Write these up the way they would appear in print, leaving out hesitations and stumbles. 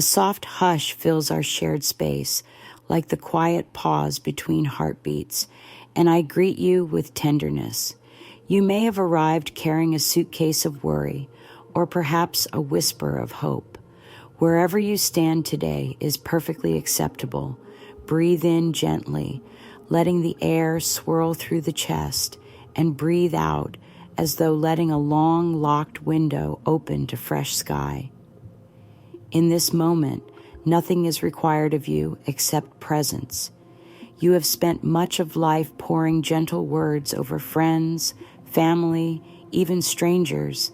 A soft hush fills our shared space, like the quiet pause between heartbeats, and I greet you with tenderness. You may have arrived carrying a suitcase of worry, or perhaps a whisper of hope. Wherever you stand today is perfectly acceptable. Breathe in gently, letting the air swirl through the chest, and breathe out as though letting a long, locked window open to fresh sky. In this moment, nothing is required of you except presence. You have spent much of life pouring gentle words over friends, family, even strangers,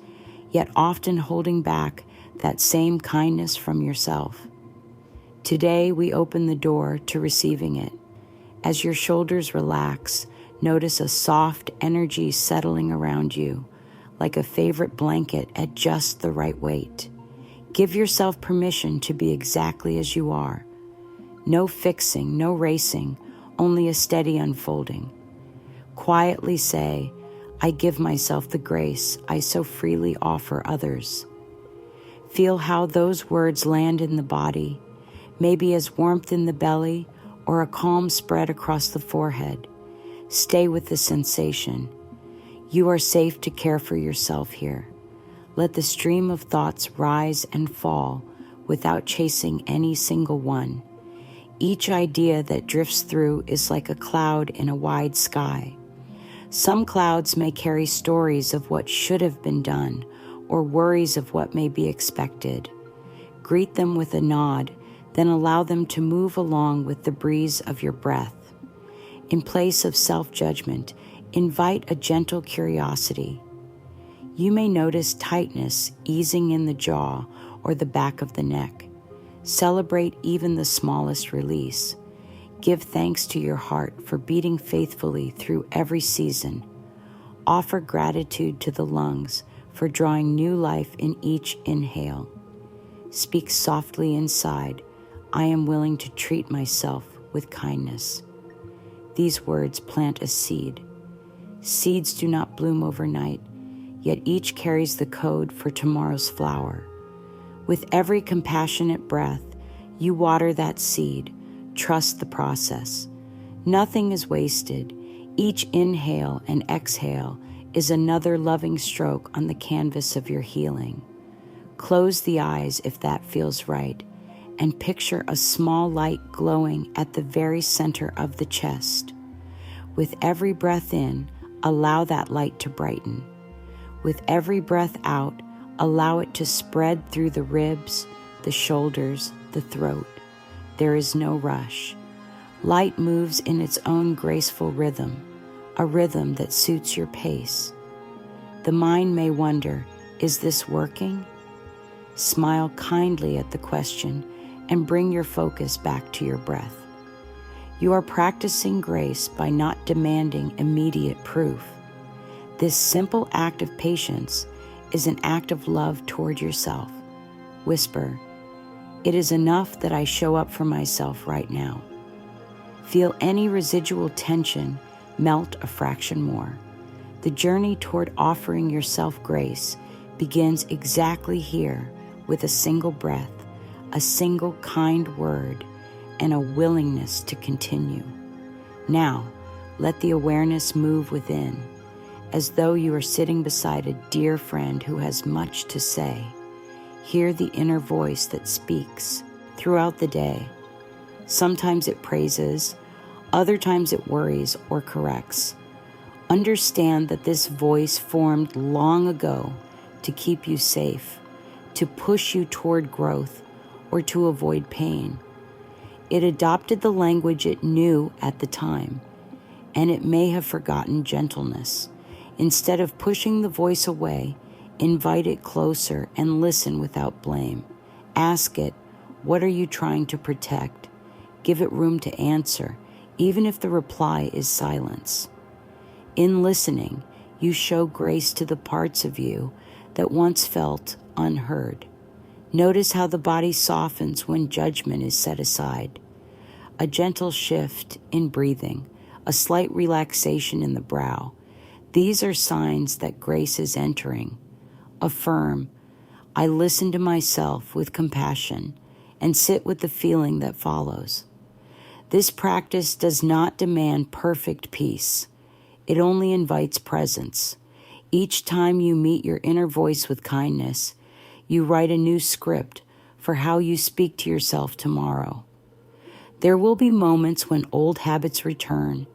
yet often holding back that same kindness from yourself. Today, we open the door to receiving it. As your shoulders relax, notice a soft energy settling around you, like a favorite blanket at just the right weight. Give yourself permission to be exactly as you are. No fixing, no racing, only a steady unfolding. Quietly say, I give myself the grace I so freely offer others. Feel how those words land in the body, maybe as warmth in the belly or a calm spread across the forehead. Stay with the sensation. You are safe to care for yourself here. Let the stream of thoughts rise and fall without chasing any single one. Each idea that drifts through is like a cloud in a wide sky. Some clouds may carry stories of what should have been done or worries of what may be expected. Greet them with a nod, then allow them to move along with the breeze of your breath. In place of self-judgment, invite a gentle curiosity. You may notice tightness easing in the jaw or the back of the neck. Celebrate even the smallest release. Give thanks to your heart for beating faithfully through every season. Offer gratitude to the lungs for drawing new life in each inhale. Speak softly inside, I am willing to treat myself with kindness. These words plant a seed. Seeds do not bloom overnight, yet each carries the code for tomorrow's flower. With every compassionate breath, you water that seed. Trust the process. Nothing is wasted. Each inhale and exhale is another loving stroke on the canvas of your healing. Close the eyes if that feels right, and picture a small light glowing at the very center of the chest. With every breath in, allow that light to brighten. With every breath out, allow it to spread through the ribs, the shoulders, the throat. There is no rush. Light moves in its own graceful rhythm, a rhythm that suits your pace. The mind may wonder, is this working? Smile kindly at the question and bring your focus back to your breath. You are practicing grace by not demanding immediate proof. This simple act of patience is an act of love toward yourself. Whisper, it is enough that I show up for myself right now. Feel any residual tension melt a fraction more. The journey toward offering yourself grace begins exactly here with a single breath, a single kind word, and a willingness to continue. Now, let the awareness move within, as though you are sitting beside a dear friend who has much to say. Hear the inner voice that speaks throughout the day. Sometimes it praises, other times it worries or corrects. Understand that this voice formed long ago to keep you safe, to push you toward growth, or to avoid pain. It adopted the language it knew at the time, and it may have forgotten gentleness. Instead of pushing the voice away, invite it closer and listen without blame. Ask it, what are you trying to protect? Give it room to answer, even if the reply is silence. In listening, you show grace to the parts of you that once felt unheard. Notice how the body softens when judgment is set aside. A gentle shift in breathing, a slight relaxation in the brow. These are signs that grace is entering. Affirm, I listen to myself with compassion, and sit with the feeling that follows. This practice does not demand perfect peace. It only invites presence. Each time you meet your inner voice with kindness, you write a new script for how you speak to yourself tomorrow. There will be moments when old habits return,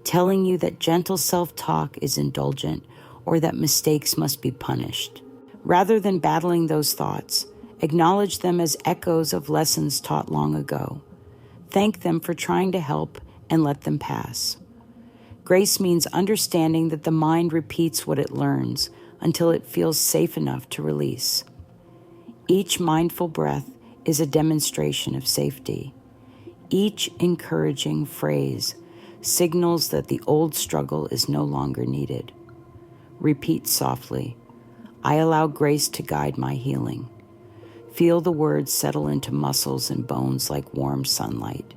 telling you that gentle self-talk is indulgent or that mistakes must be punished. Rather than battling those thoughts, acknowledge them as echoes of lessons taught long ago. Thank them for trying to help and let them pass. Grace means understanding that the mind repeats what it learns until it feels safe enough to release. Each mindful breath is a demonstration of safety. Each encouraging phrase signals that the old struggle is no longer needed. Repeat softly, "I allow grace to guide my healing." Feel the words settle into muscles and bones like warm sunlight.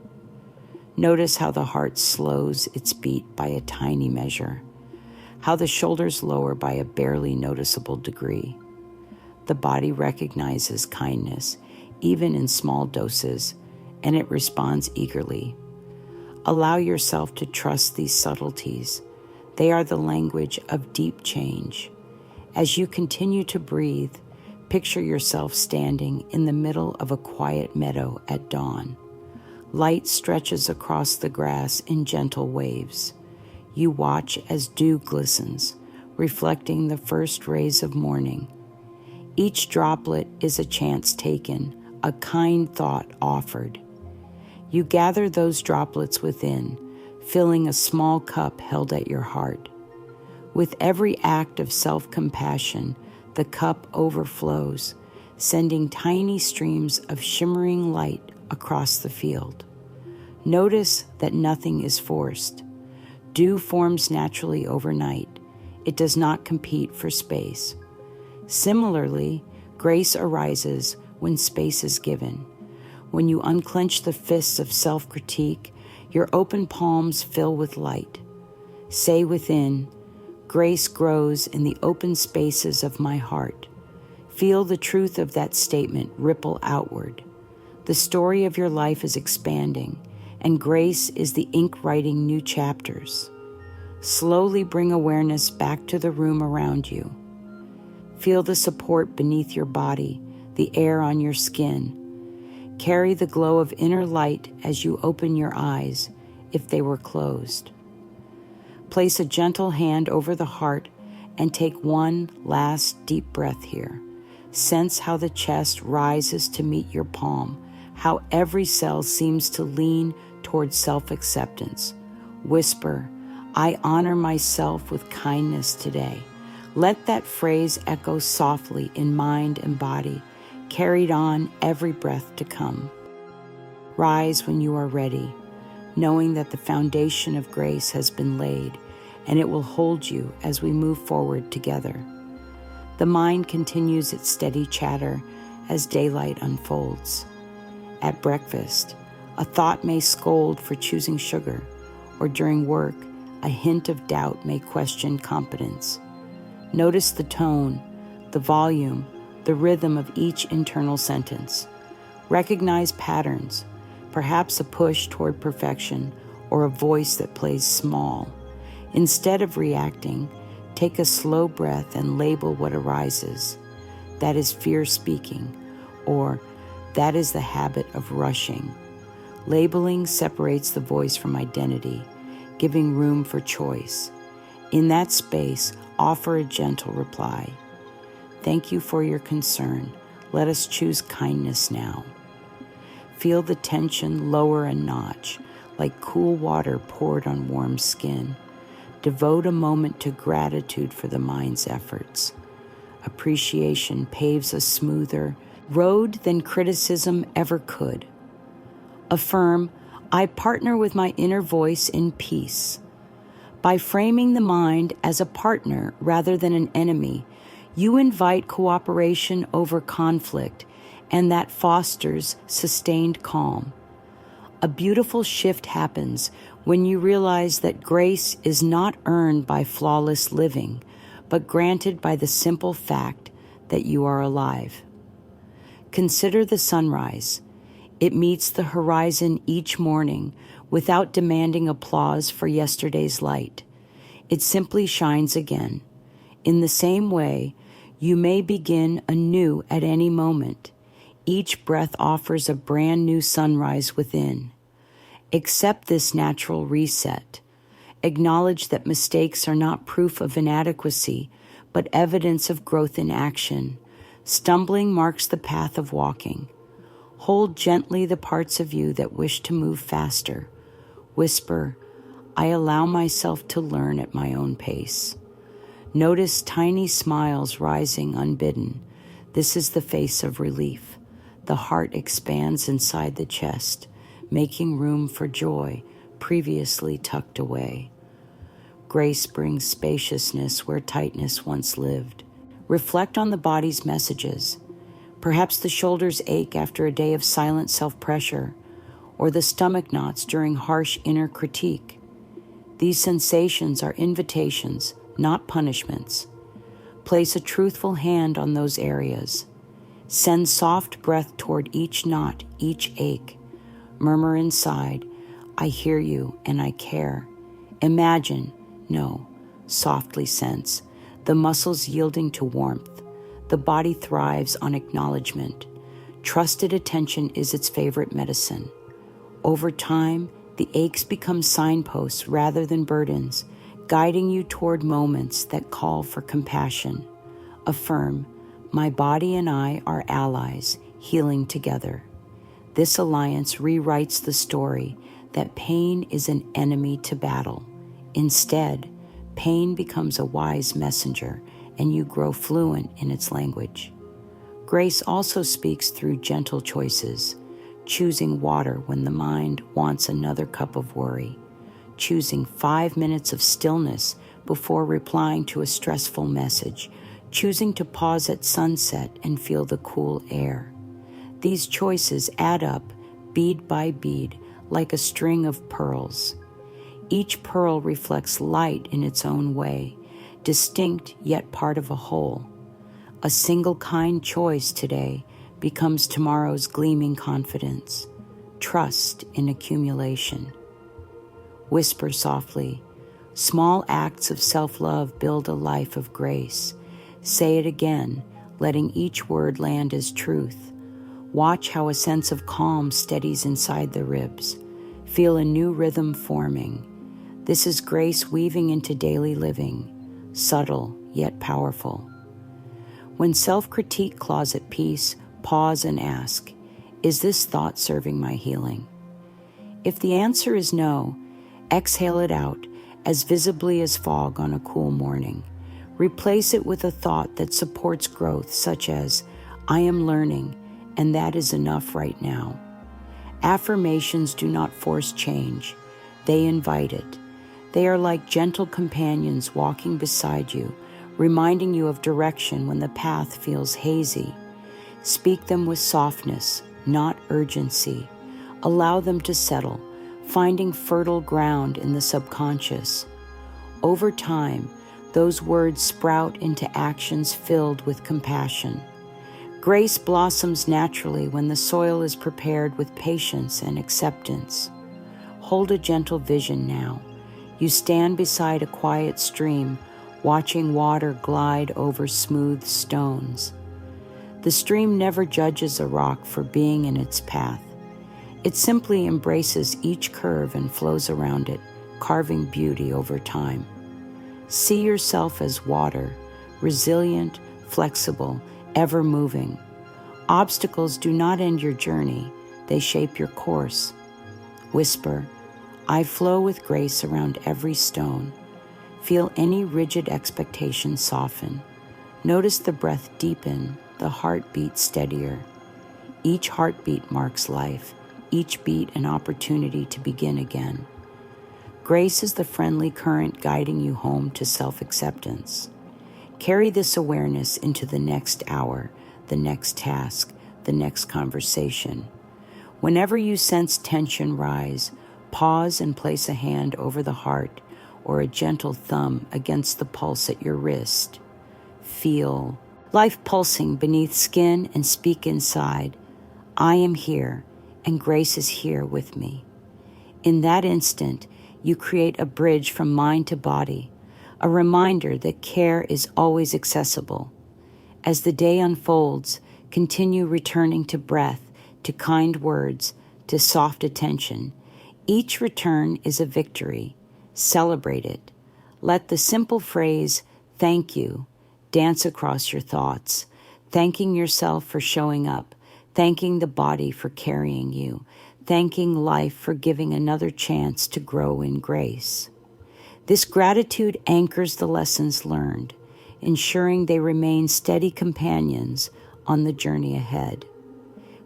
Notice how the heart slows its beat by a tiny measure, how the shoulders lower by a barely noticeable degree. The body recognizes kindness, even in small doses, and it responds eagerly. Allow yourself to trust these subtleties. They are the language of deep change. As you continue to breathe, picture yourself standing in the middle of a quiet meadow at dawn. Light stretches across the grass in gentle waves. You watch as dew glistens, reflecting the first rays of morning. Each droplet is a chance taken, a kind thought offered. You gather those droplets within, filling a small cup held at your heart. With every act of self-compassion, the cup overflows, sending tiny streams of shimmering light across the field. Notice that nothing is forced. Dew forms naturally overnight. It does not compete for space. Similarly, grace arises when space is given. When you unclench the fists of self-critique, your open palms fill with light. Say within, "Grace grows in the open spaces of my heart." Feel the truth of that statement ripple outward. The story of your life is expanding, and grace is the ink writing new chapters. Slowly bring awareness back to the room around you. Feel the support beneath your body, the air on your skin. Carry the glow of inner light as you open your eyes, if they were closed. Place a gentle hand over the heart and take one last deep breath here. Sense how the chest rises to meet your palm, how every cell seems to lean towards self-acceptance. Whisper, "I honor myself with kindness today." Let that phrase echo softly in mind and body, carried on every breath to come. Rise when you are ready, knowing that the foundation of grace has been laid, and it will hold you as we move forward together. The mind continues its steady chatter as daylight unfolds. At breakfast, a thought may scold for choosing sugar, or during work, a hint of doubt may question competence. Notice the tone, the volume, the rhythm of each internal sentence. Recognize patterns, perhaps a push toward perfection or a voice that plays small. Instead of reacting, take a slow breath and label what arises. That is fear speaking, or that is the habit of rushing. Labeling separates the voice from identity, giving room for choice. In that space, offer a gentle reply. "Thank you for your concern. Let us choose kindness now." Feel the tension lower a notch, like cool water poured on warm skin. Devote a moment to gratitude for the mind's efforts. Appreciation paves a smoother road than criticism ever could. Affirm, "I partner with my inner voice in peace." By framing the mind as a partner rather than an enemy, you invite cooperation over conflict, and that fosters sustained calm. A beautiful shift happens when you realize that grace is not earned by flawless living, but granted by the simple fact that you are alive. Consider the sunrise. It meets the horizon each morning without demanding applause for yesterday's light. It simply shines again. In the same way, you may begin anew at any moment. Each breath offers a brand new sunrise within. Accept this natural reset. Acknowledge that mistakes are not proof of inadequacy, but evidence of growth in action. Stumbling marks the path of walking. Hold gently the parts of you that wish to move faster. Whisper, I allow myself to learn at my own pace. Notice tiny smiles rising unbidden. This is the face of relief. The heart expands inside the chest, making room for joy previously tucked away. Grace brings spaciousness where tightness once lived. Reflect on the body's messages. Perhaps the shoulders ache after a day of silent self-pressure, or the stomach knots during harsh inner critique. These sensations are invitations, not punishments. Place a truthful hand on those areas. Send soft breath toward each knot, each ache. Murmur inside, I hear you and I care. Imagine, no, softly sense, the muscles yielding to warmth. The body thrives on acknowledgement. Trusted attention is its favorite medicine. Over time, the aches become signposts rather than burdens, guiding you toward moments that call for compassion. Affirm, my body and I are allies, healing together. This alliance rewrites the story that pain is an enemy to battle. Instead, pain becomes a wise messenger, and you grow fluent in its language. Grace also speaks through gentle choices, choosing water when the mind wants another cup of worry, choosing 5 minutes of stillness before replying to a stressful message, choosing to pause at sunset and feel the cool air. These choices add up, bead by bead, like a string of pearls. Each pearl reflects light in its own way, distinct yet part of a whole. A single kind choice today becomes tomorrow's gleaming confidence. Trust in accumulation. Whisper softly, small acts of self-love build a life of grace. Say it again, letting each word land as truth. Watch how a sense of calm steadies inside the ribs. Feel a new rhythm forming. This is grace weaving into daily living, subtle yet powerful. When self-critique claws at peace, pause and ask, is this thought serving my healing? If the answer is no, exhale it out as visibly as fog on a cool morning. Replace it with a thought that supports growth, such as, I am learning, and that is enough right now. Affirmations do not force change. They invite it. They are like gentle companions walking beside you, reminding you of direction when the path feels hazy. Speak them with softness, not urgency. Allow them to settle, finding fertile ground in the subconscious. Over time, those words sprout into actions filled with compassion. Grace blossoms naturally when the soil is prepared with patience and acceptance. Hold a gentle vision now. You stand beside a quiet stream, watching water glide over smooth stones. The stream never judges a rock for being in its path. It simply embraces each curve and flows around it, carving beauty over time. See yourself as water, resilient, flexible, ever moving. Obstacles do not end your journey, they shape your course. Whisper, I flow with grace around every stone. Feel any rigid expectation soften. Notice the breath deepen, the heartbeat steadier. Each heartbeat marks life, each beat an opportunity to begin again. Grace is the friendly current guiding you home to self-acceptance. Carry this awareness into the next hour, the next task, the next conversation. Whenever you sense tension rise, pause and place a hand over the heart or a gentle thumb against the pulse at your wrist. Feel life pulsing beneath skin and speak inside. I am here. and grace is here with me. In that instant, you create a bridge from mind to body, a reminder that care is always accessible. As the day unfolds, continue returning to breath, to kind words, to soft attention. Each return is a victory. Celebrate it. Let the simple phrase, "thank you," dance across your thoughts, thanking yourself for showing up, thanking the body for carrying you, thanking life for giving another chance to grow in grace. This gratitude anchors the lessons learned, ensuring they remain steady companions on the journey ahead.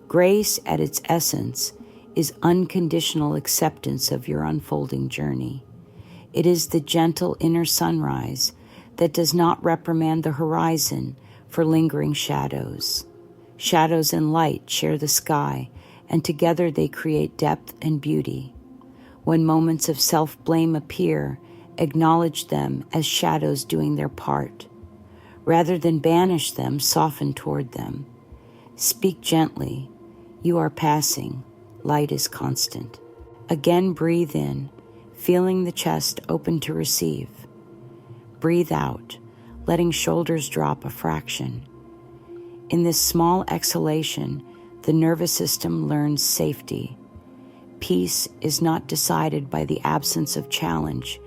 Grace, at its essence, is unconditional acceptance of your unfolding journey. It is the gentle inner sunrise that does not reprimand the horizon for lingering shadows. Shadows and light share the sky, and together they create depth and beauty. When moments of self-blame appear, acknowledge them as shadows doing their part. Rather than banish them, soften toward them. Speak gently. You are passing. Light is constant. Again, breathe in, feeling the chest open to receive. Breathe out, letting shoulders drop a fraction. In this small exhalation, the nervous system learns safety. Peace is not decided by the absence of challenge,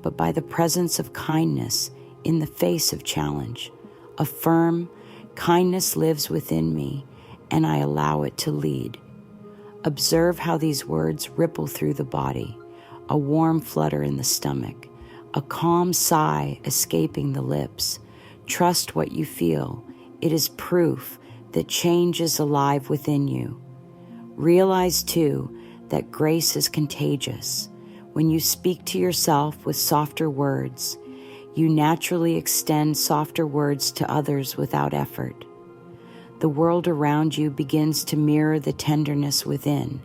but by the presence of kindness in the face of challenge. Affirm, kindness lives within me, and I allow it to lead. Observe how these words ripple through the body, a warm flutter in the stomach, a calm sigh escaping the lips. Trust what you feel. It is proof that change is alive within you. Realize, too, that grace is contagious. When you speak to yourself with softer words, you naturally extend softer words to others without effort. The world around you begins to mirror the tenderness within,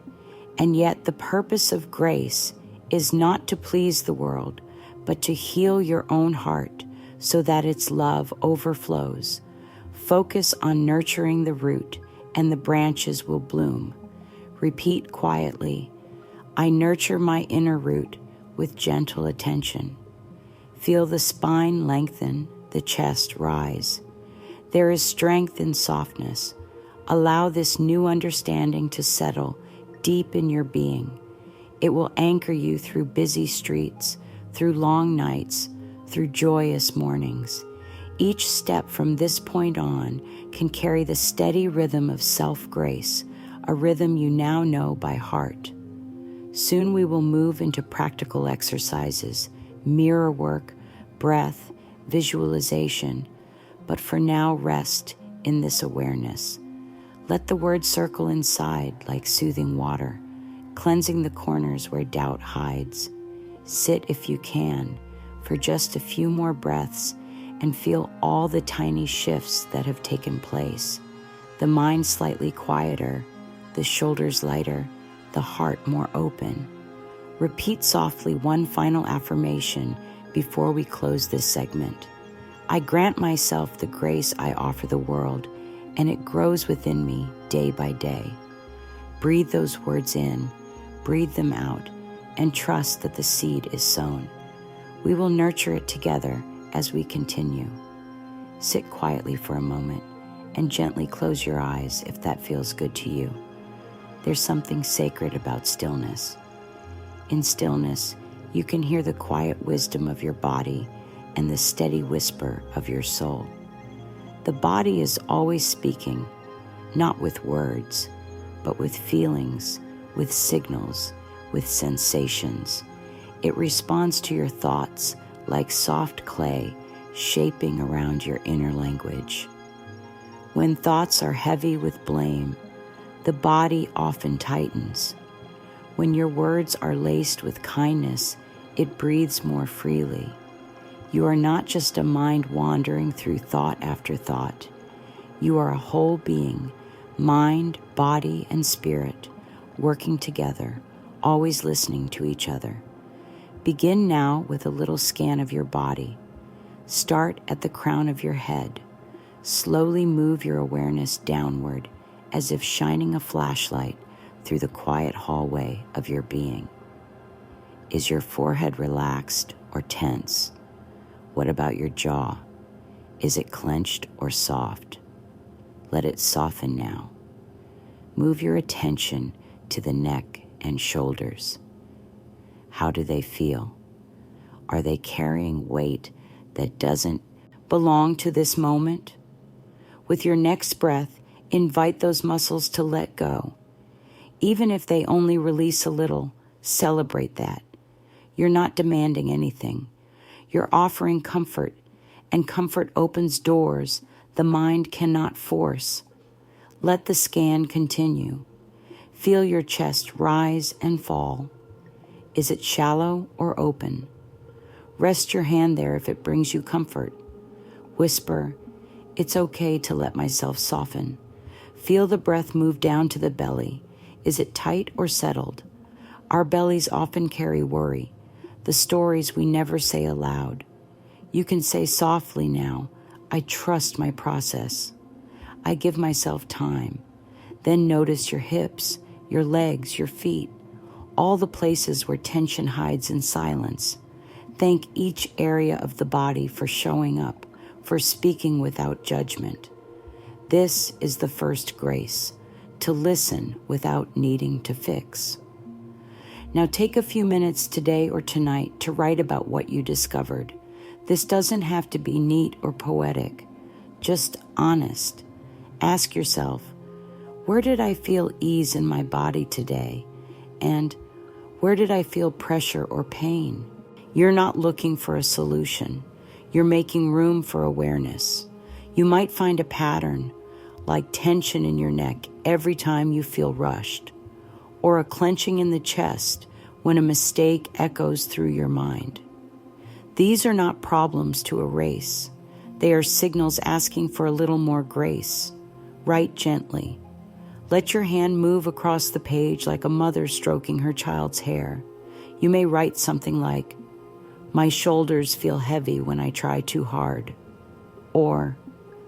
and yet the purpose of grace is not to please the world, but to heal your own heart so that its love overflows. Focus on nurturing the root, and the branches will bloom. Repeat quietly, I nurture my inner root with gentle attention. Feel the spine lengthen, the chest rise. There is strength in softness. Allow this new understanding to settle deep in your being. It will anchor you through busy streets, through long nights, through joyous mornings. Each step from this point on can carry the steady rhythm of self-grace, a rhythm you now know by heart. Soon we will move into practical exercises, mirror work, breath, visualization, but for now rest in this awareness. Let the words circle inside like soothing water, cleansing the corners where doubt hides. Sit if you can for just a few more breaths and feel all the tiny shifts that have taken place. The mind slightly quieter, the shoulders lighter, the heart more open. Repeat softly one final affirmation before we close this segment. I grant myself the grace I offer the world, and it grows within me day by day. Breathe those words in, breathe them out, and trust that the seed is sown. We will nurture it together as we continue. Sit quietly for a moment and gently close your eyes if that feels good to you. There's something sacred about stillness. In stillness, you can hear the quiet wisdom of your body and the steady whisper of your soul. The body is always speaking, not with words, but with feelings, with signals, with sensations. It responds to your thoughts like soft clay shaping around your inner language. When thoughts are heavy with blame, the body often tightens. When your words are laced with kindness, it breathes more freely. You are not just a mind wandering through thought after thought. You are a whole being, mind, body, and spirit, working together, always listening to each other. Begin now with a little scan of your body. Start at the crown of your head. Slowly move your awareness downward, as if shining a flashlight through the quiet hallway of your being. Is your forehead relaxed or tense? What about your jaw? Is it clenched or soft? Let it soften now. Move your attention to the neck and shoulders. How do they feel? Are they carrying weight that doesn't belong to this moment? With your next breath, invite those muscles to let go. Even if they only release a little, celebrate that. You're not demanding anything. You're offering comfort, and comfort opens doors the mind cannot force. Let the scan continue. Feel your chest rise and fall. Is it shallow or open? Rest your hand there if it brings you comfort. Whisper, "It's okay to let myself soften." Feel the breath move down to the belly. Is it tight or settled? Our bellies often carry worry, the stories we never say aloud. You can say softly now, "I trust my process. I give myself time." Then notice your hips, your legs, your feet, all the places where tension hides in silence. Thank each area of the body for showing up, for speaking without judgment. This is the first grace, to listen without needing to fix. Now take a few minutes today or tonight to write about what you discovered. This doesn't have to be neat or poetic, just honest. Ask yourself, where did I feel ease in my body today? And where did I feel pressure or pain? You're not looking for a solution. You're making room for awareness. You might find a pattern, like tension in your neck every time you feel rushed, or a clenching in the chest when a mistake echoes through your mind. These are not problems to erase. They are signals asking for a little more grace. Write gently. Let your hand move across the page like a mother stroking her child's hair. You may write something like, "My shoulders feel heavy when I try too hard," or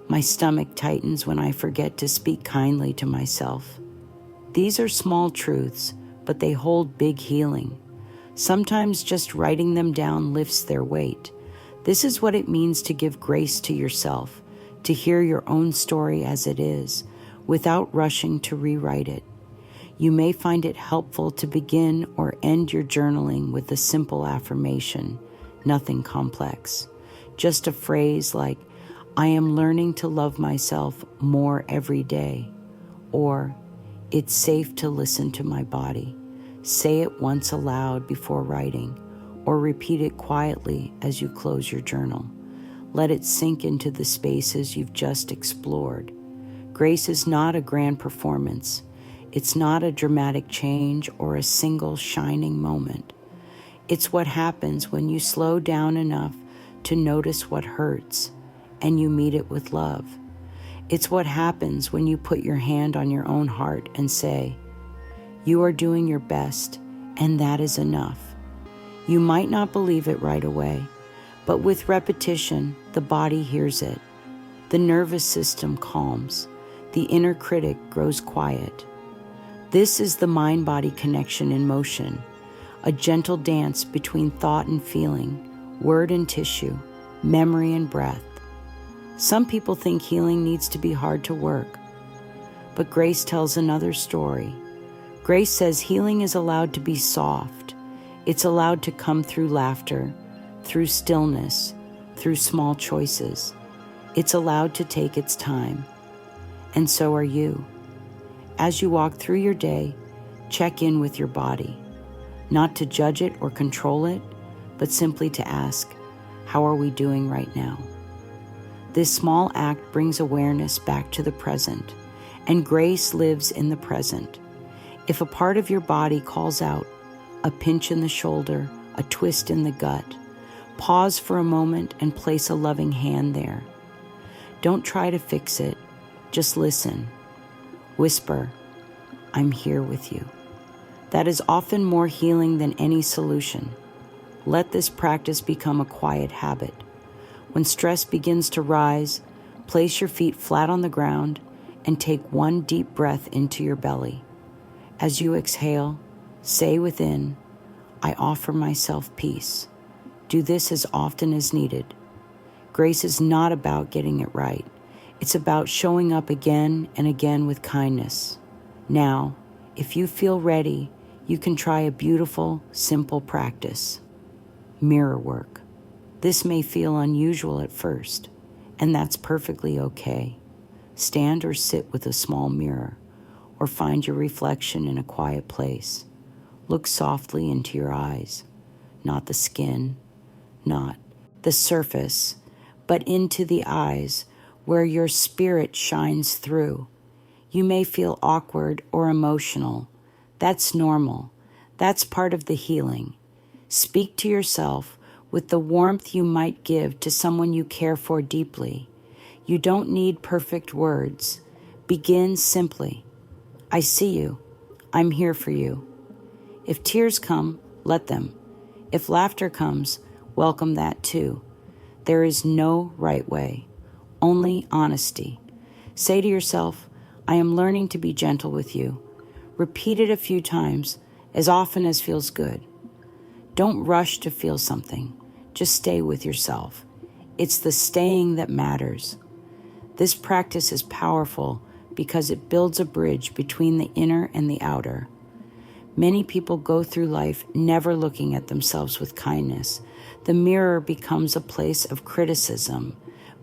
"My stomach tightens when I forget to speak kindly to myself." These are small truths, but they hold big healing. Sometimes just writing them down lifts their weight. This is what it means to give grace to yourself, to hear your own story as it is, without rushing to rewrite it. You may find it helpful to begin or end your journaling with a simple affirmation, nothing complex. Just a phrase like, "I am learning to love myself more every day," or "It's safe to listen to my body." Say it once aloud before writing, or repeat it quietly as you close your journal. Let it sink into the spaces you've just explored. Grace is not a grand performance. It's not a dramatic change or a single shining moment. It's what happens when you slow down enough to notice what hurts and you meet it with love. It's what happens when you put your hand on your own heart and say, "You are doing your best, and that is enough." You might not believe it right away, but with repetition, the body hears it. The nervous system calms. The inner critic grows quiet. This is the mind-body connection in motion, a gentle dance between thought and feeling, word and tissue, memory and breath. Some people think healing needs to be hard to work, but Grace tells another story. Grace says healing is allowed to be soft. It's allowed to come through laughter, through stillness, through small choices. It's allowed to take its time. And so are you. As you walk through your day, check in with your body, not to judge it or control it, but simply to ask, how are we doing right now? This small act brings awareness back to the present, and grace lives in the present. If a part of your body calls out, a pinch in the shoulder, a twist in the gut, pause for a moment and place a loving hand there. Don't try to fix it, just listen. Whisper, "I'm here with you." That is often more healing than any solution. Let this practice become a quiet habit. When stress begins to rise, place your feet flat on the ground and take one deep breath into your belly. As you exhale, say within, I offer myself peace. Do this as often as needed. Grace is not about getting it right. It's about showing up again and again with kindness. Now, if you feel ready, you can try a beautiful, simple practice. Mirror work. This may feel unusual at first, and that's perfectly okay. Stand or sit with a small mirror, or find your reflection in a quiet place. Look softly into your eyes, not the skin, not the surface, but into the eyes where your spirit shines through. You may feel awkward or emotional. That's normal. That's part of the healing. Speak to yourself with the warmth you might give to someone you care for deeply. You don't need perfect words. Begin simply. I see you. I'm here for you. If tears come, let them. If laughter comes, welcome that too. There is no right way, only honesty. Say to yourself, I am learning to be gentle with you. Repeat it a few times, as often as feels good. Don't rush to feel something. Just stay with yourself. It's the staying that matters. This practice is powerful because it builds a bridge between the inner and the outer. Many people go through life never looking at themselves with kindness. The mirror becomes a place of criticism.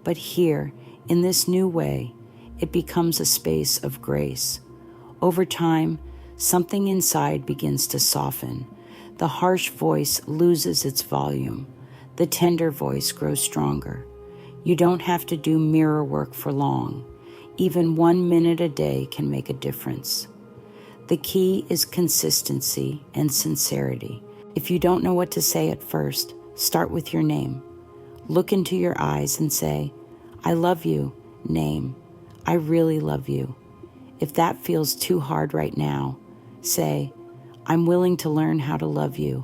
But here, in this new way, it becomes a space of grace. Over time, something inside begins to soften. The harsh voice loses its volume. The tender voice grows stronger. You don't have to do mirror work for long. Even 1 minute a day can make a difference. The key is consistency and sincerity. If you don't know what to say at first, start with your name. Look into your eyes and say, I love you, name. I really love you. If that feels too hard right now, say, I'm willing to learn how to love you.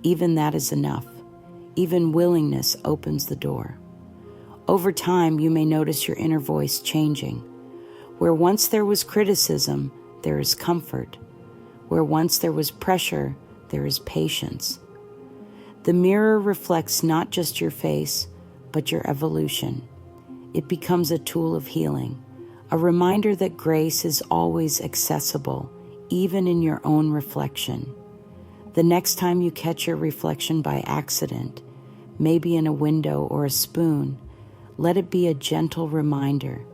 Even that is enough. Even willingness opens the door. Over time, you may notice your inner voice changing. Where once there was criticism, there is comfort. Where once there was pressure, there is patience. The mirror reflects not just your face, but your evolution. It becomes a tool of healing, a reminder that grace is always accessible, even in your own reflection. The next time you catch your reflection by accident, maybe in a window or a spoon, let it be a gentle reminder.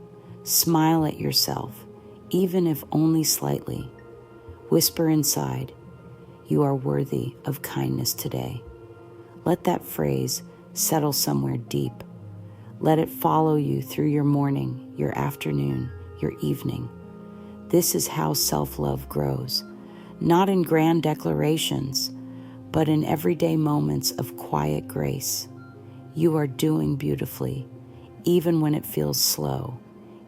Smile at yourself, even if only slightly. Whisper inside, you are worthy of kindness today. Let that phrase settle somewhere deep. Let it follow you through your morning, your afternoon, your evening. This is how self-love grows, not in grand declarations, but in everyday moments of quiet grace. You are doing beautifully, even when it feels slow,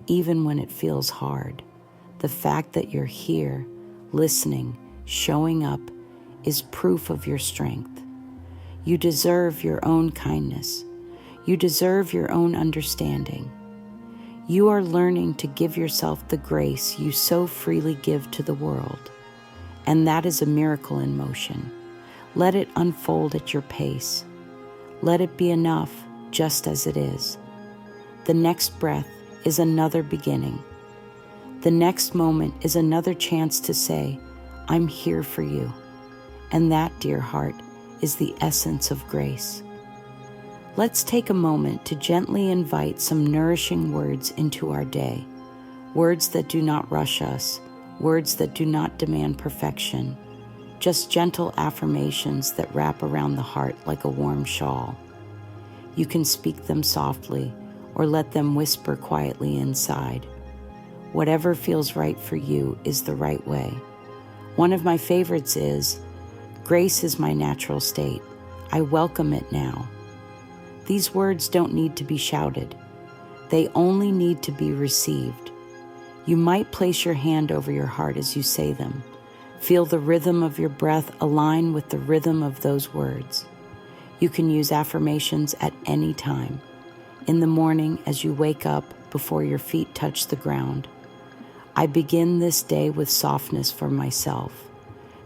even when it feels hard. The fact that you're here, listening, showing up, is proof of your strength. You deserve your own kindness. You deserve your own understanding. You are learning to give yourself the grace you so freely give to the world. And that is a miracle in motion. Let it unfold at your pace. Let it be enough just as it is. The next breath is another beginning. The next moment is another chance to say, I'm here for you. And that, dear heart, is the essence of grace. Let's take a moment to gently invite some nourishing words into our day. Words that do not rush us, words that do not demand perfection, just gentle affirmations that wrap around the heart like a warm shawl. You can speak them softly or let them whisper quietly inside. Whatever feels right for you is the right way. One of my favorites is, grace is my natural state. I welcome it now. These words don't need to be shouted. They only need to be received. You might place your hand over your heart as you say them. Feel the rhythm of your breath align with the rhythm of those words. You can use affirmations at any time. In the morning as you wake up before your feet touch the ground. I begin this day with softness for myself.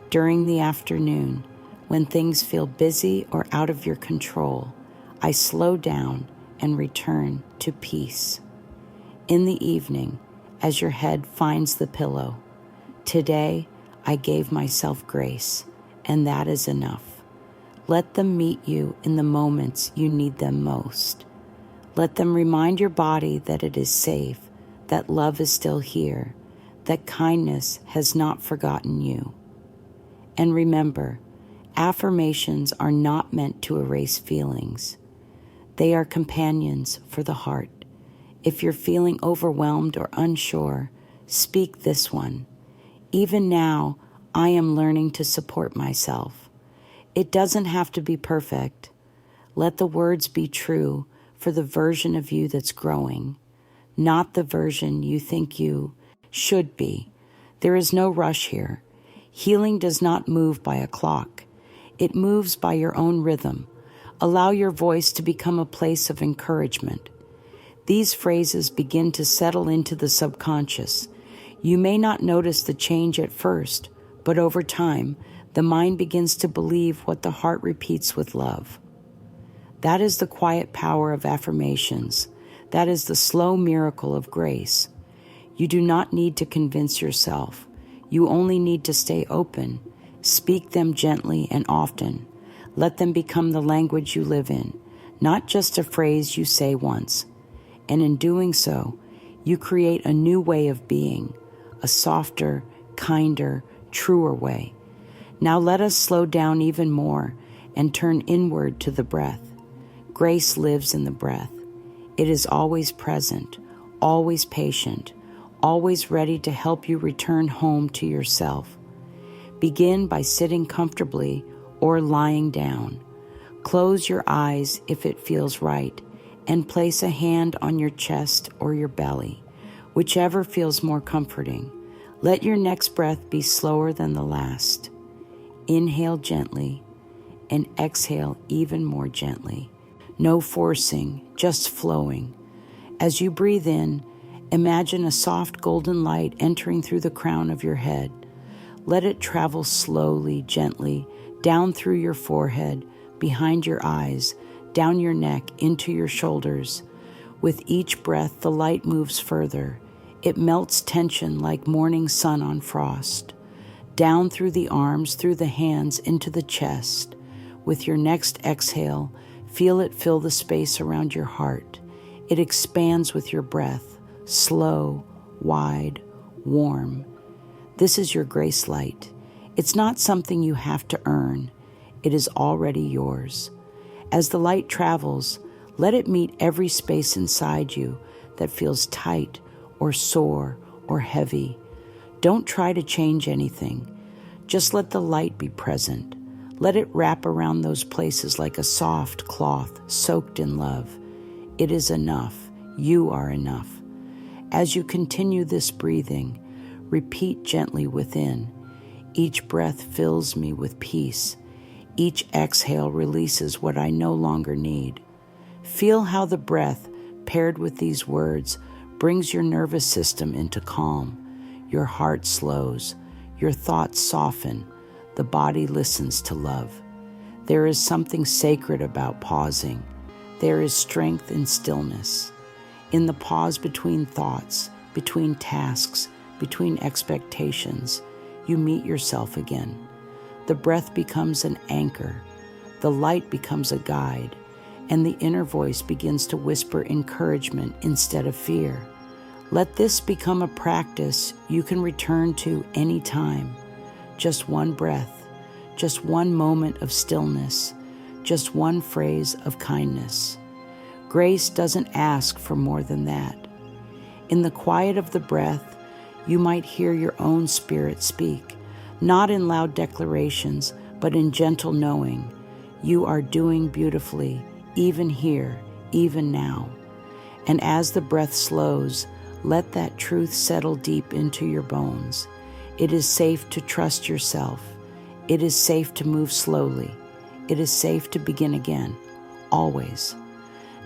During the afternoon, when things feel busy or out of your control, I slow down and return to peace. In the evening, as your head finds the pillow, today I gave myself grace, and that is enough. Let them meet you in the moments you need them most. Let them remind your body that it is safe, that love is still here, that kindness has not forgotten you. And remember, affirmations are not meant to erase feelings. They are companions for the heart. If you're feeling overwhelmed or unsure, speak this one. Even now, I am learning to support myself. It doesn't have to be perfect. Let the words be true for the version of you that's growing, not the version you think you should be. There is no rush here. Healing does not move by a clock. It moves by your own rhythm. Allow your voice to become a place of encouragement. These phrases begin to settle into the subconscious. You may not notice the change at first, but over time, the mind begins to believe what the heart repeats with love. That is the quiet power of affirmations. That is the slow miracle of grace. You do not need to convince yourself. You only need to stay open. Speak them gently and often. Let them become the language you live in, not just a phrase you say once. And in doing so, you create a new way of being, a softer, kinder, truer way. Now let us slow down even more and turn inward to the breath. Grace lives in the breath. It is always present, always patient, always ready to help you return home to yourself. Begin by sitting comfortably or lying down. Close your eyes if it feels right, and place a hand on your chest or your belly, whichever feels more comforting. Let your next breath be slower than the last. Inhale gently and exhale even more gently. No forcing, just flowing. As you breathe in, imagine a soft golden light entering through the crown of your head. Let it travel slowly, gently, down through your forehead, behind your eyes, down your neck, into your shoulders. With each breath, the light moves further. It melts tension like morning sun on frost. Down through the arms, through the hands, into the chest. With your next exhale, feel it fill the space around your heart. It expands with your breath, slow, wide, warm. This is your grace light. It's not something you have to earn. It is already yours. As the light travels, let it meet every space inside you that feels tight or sore or heavy. Don't try to change anything. Just let the light be present. Let it wrap around those places like a soft cloth soaked in love. It is enough. You are enough. As you continue this breathing, repeat gently within. Each breath fills me with peace. Each exhale releases what I no longer need. Feel how the breath, paired with these words, brings your nervous system into calm. Your heart slows. Your thoughts soften. The body listens to love. There is something sacred about pausing. There is strength in stillness. In the pause between thoughts, between tasks, between expectations, you meet yourself again. The breath becomes an anchor. The light becomes a guide. And the inner voice begins to whisper encouragement instead of fear. Let this become a practice you can return to any time. Just one breath, just one moment of stillness, just one phrase of kindness. Grace doesn't ask for more than that. In the quiet of the breath, you might hear your own spirit speak, not in loud declarations, but in gentle knowing. You are doing beautifully, even here, even now. And as the breath slows, let that truth settle deep into your bones. It is safe to trust yourself. It is safe to move slowly. It is safe to begin again, always.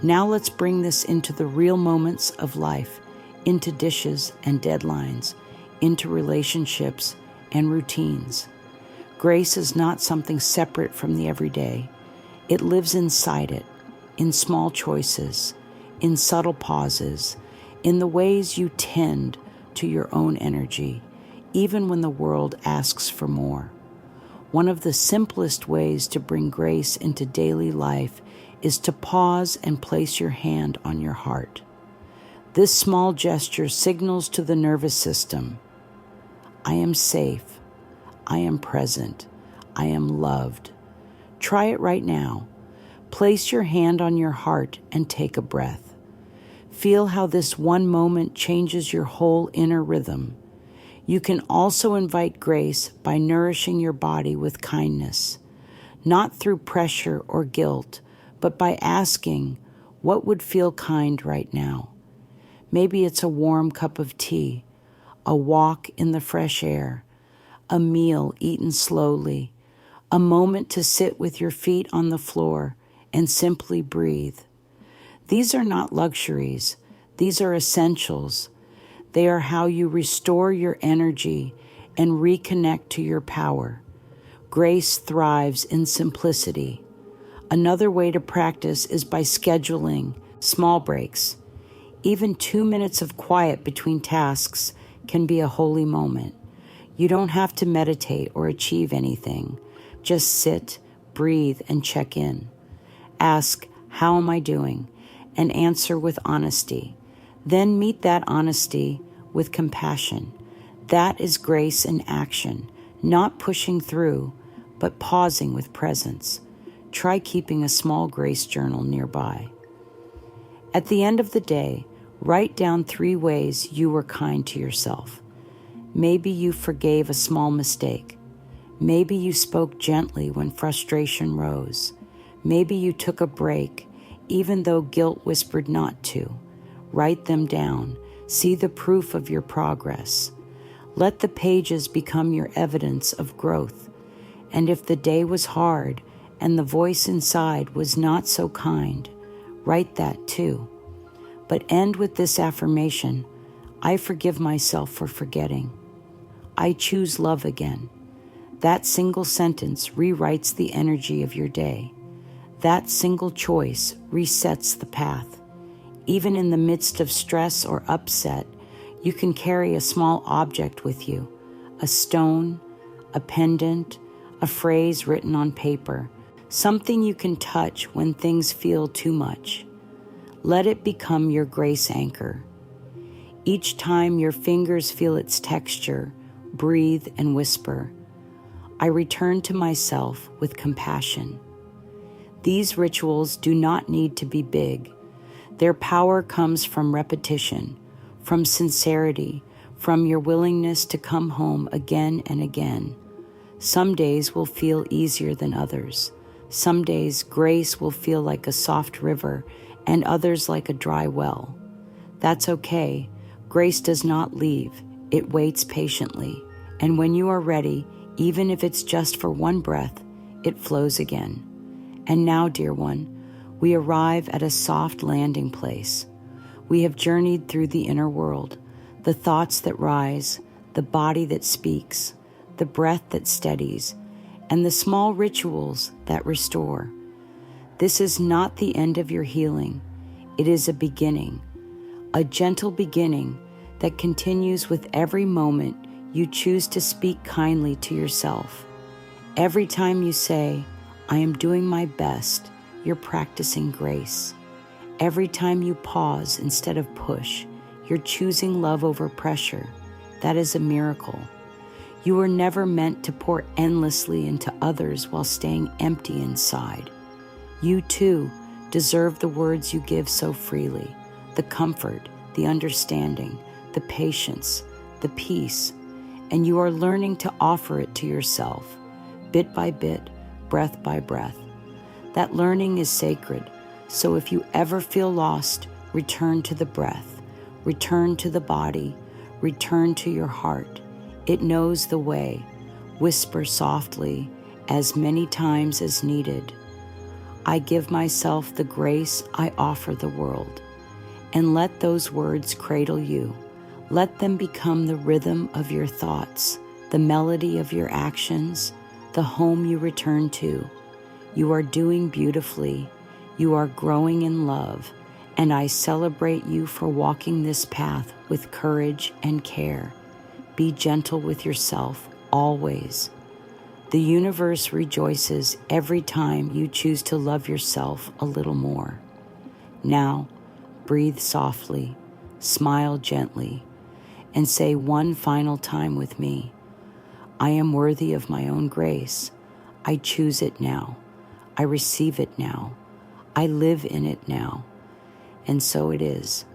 Now let's bring this into the real moments of life, into dishes and deadlines, into relationships and routines. Grace is not something separate from the everyday. It lives inside it, in small choices, in subtle pauses, in the ways you tend to your own energy, even when the world asks for more. One of the simplest ways to bring grace into daily life is to pause and place your hand on your heart. This small gesture signals to the nervous system, I am safe, I am present, I am loved. Try it right now. Place your hand on your heart and take a breath. Feel how this one moment changes your whole inner rhythm. You can also invite grace by nourishing your body with kindness, not through pressure or guilt, but by asking, what would feel kind right now? Maybe it's a warm cup of tea, a walk in the fresh air, a meal eaten slowly, a moment to sit with your feet on the floor and simply breathe. These are not luxuries. These are essentials. They are how you restore your energy and reconnect to your power. Grace thrives in simplicity. Another way to practice is by scheduling small breaks. Even 2 minutes of quiet between tasks can be a holy moment. You don't have to meditate or achieve anything. Just sit, breathe, and check in. Ask, how am I doing? And answer with honesty. Then meet that honesty with compassion. That is grace in action, not pushing through, but pausing with presence. Try keeping a small grace journal nearby. At the end of the day, write down 3 ways you were kind to yourself. Maybe you forgave a small mistake. Maybe you spoke gently when frustration rose. Maybe you took a break, even though guilt whispered not to. Write them down. See the proof of your progress. Let the pages become your evidence of growth. And if the day was hard and the voice inside was not so kind, write that too. But end with this affirmation, I forgive myself for forgetting. I choose love again. That single sentence rewrites the energy of your day. That single choice resets the path. Even in the midst of stress or upset, you can carry a small object with you, a stone, a pendant, a phrase written on paper, something you can touch when things feel too much. Let it become your grace anchor. Each time your fingers feel its texture, breathe and whisper, I return to myself with compassion. These rituals do not need to be big. Their power comes from repetition, from sincerity, from your willingness to come home again and again. Some days will feel easier than others. Some days grace will feel like a soft river and others like a dry well. That's okay. Grace does not leave. It waits patiently. And when you are ready, even if it's just for one breath, it flows again. And now, dear one, we arrive at a soft landing place. We have journeyed through the inner world, the thoughts that rise, the body that speaks, the breath that steadies, and the small rituals that restore. This is not the end of your healing. It is a beginning, a gentle beginning that continues with every moment you choose to speak kindly to yourself. Every time you say, I am doing my best, you're practicing grace. Every time you pause instead of push, you're choosing love over pressure. That is a miracle. You were never meant to pour endlessly into others while staying empty inside. You too deserve the words you give so freely, the comfort, the understanding, the patience, the peace, and you are learning to offer it to yourself, bit by bit, breath by breath. That learning is sacred, so if you ever feel lost, return to the breath, return to the body, return to your heart. It knows the way. Whisper softly, as many times as needed. I give myself the grace I offer the world. And let those words cradle you. Let them become the rhythm of your thoughts, the melody of your actions, the home you return to. You are doing beautifully. You are growing in love, and I celebrate you for walking this path with courage and care. Be gentle with yourself, always. The universe rejoices every time you choose to love yourself a little more. Now, breathe softly, smile gently, and say one final time with me, I am worthy of my own grace. I choose it now. I receive it now. I live in it now. And so it is.